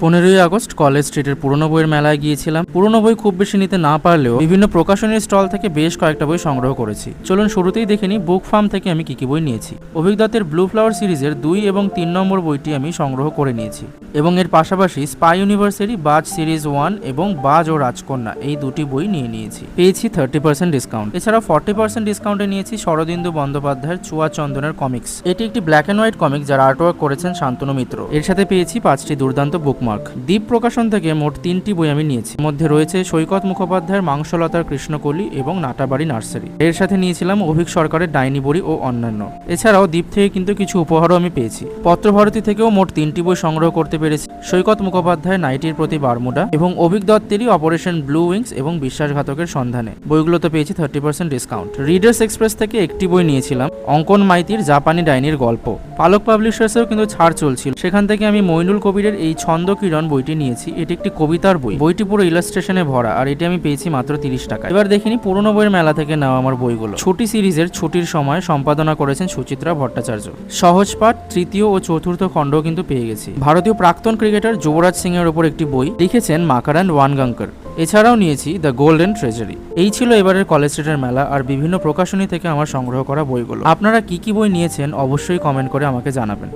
15ই August college স্ট্রিটের পুরনো বইয়ের মেলায় গিয়েছিলাম। পুরনো বই খুব বেশি নিতে না পারলেও বিভিন্ন প্রকাশনীর স্টল থেকে বেশ কয়েকটা বই সংগ্রহ করেছি। চলুন শুরুতেই দেখে নিই বুক ফার্ম থেকে আমি কি বই নিয়েছি। অভিক দত্তের ব্লু ফ্লাওয়ার সিরিজের 2 এবং 3 নম্বর বইটি আমি সংগ্রহ করে নিয়েছি এবং এর পাশাপাশি স্পাই ইউনিভার্সেরই বাজ সিরিজ 1 এবং বাজ ও রাজকন্যা এই দুটি বই নিয়ে নিয়েছি। পেয়েছি 30% ডিসকাউন্ট। এছাড়াও 40% ডিসকাউন্টে নিয়েছি শরদিন্দু বন্দ্যোপাধ্যায়ের চুয়া চন্দনের কমিক্স। এটি একটি ব্ল্যাক অ্যান্ড হোয়াইট কমিক্স যার আর্টওয়ার্ক করেছেন শান্তনু মিত্র। এর সাথে পেয়েছি 5টি দুর্দান্ত বুকমার্ক। দ্বীপ প্রকাশন থেকে মোট 3টি বই আমি নিয়েছি। মধ্যে রয়েছে সৈকত মুখোপাধ্যায়ের মাংসলতার কৃষ্ণকলি এবং নাটাবাড়ি নার্সারি। এর সাথে নিয়েছিলাম অভিক সরকারের ডাইনি বড়ি ও অন্যান্য। এছাড়াও দ্বীপ থেকে কিন্তু কিছু উপহারও আমি পেয়েছি। পত্রভারতী থেকেও মোট 3টি বই সংগ্রহ করতে পেরেছি। সৈকত মুখোপাধ্যায়ের নাইটির প্রতি বারমুডা এবং অভিক দত্তেরই অপারেশন ব্লু উইংস এবং বিশ্বাসঘাতকের সন্ধানে। বইগুলোতে পেয়েছি 30% ডিসকাউন্ট। রিডার্স এক্সপ্রেস থেকে একটি বই নিয়েছিলাম, অঙ্কন মাইতির জাপানি ডাইনির গল্প। পালক পাবলিশার্সেও কিন্তু ছাড় চলছিল, সেখান থেকে আমি মইনুল কবিরের এই ছন্দ কিরণ বইটি নিয়েছি। এটি একটি কবিতার বই। বইটি পুরো ইলাস্ট্রেশনে ভরা আর এটি আমি পেয়েছি মাত্র 30 টাকা। এবার দেখিনি পুরনো বইয়ের মেলা থেকে নেওয়া আমার বইগুলো। ছুটি সিরিজের ছুটির সময় সম্পাদনা করেছেন সুচিত্রা ভট্টাচার্য। সহজ পাঠ 3য় ও 4র্থ খণ্ডও কিন্তু পেয়ে গেছি। ভারতীয় প্রাক্তন ক্রিকেটার যুবরাজ সিং এর উপর একটি বই লিখেছেন মাকারান ওয়ানগাঙ্কর। এছাড়াও নিয়েছি দ্য গোল্ডেন ট্রেজারি। এই ছিল এবারের কলেজ স্ট্রিটের মেলা আর বিভিন্ন প্রকাশনী থেকে আমার সংগ্রহ করা বইগুলো। আপনারা কি বই নিয়েছেন অবশ্যই কমেন্ট করে আমাকে জানাবেন।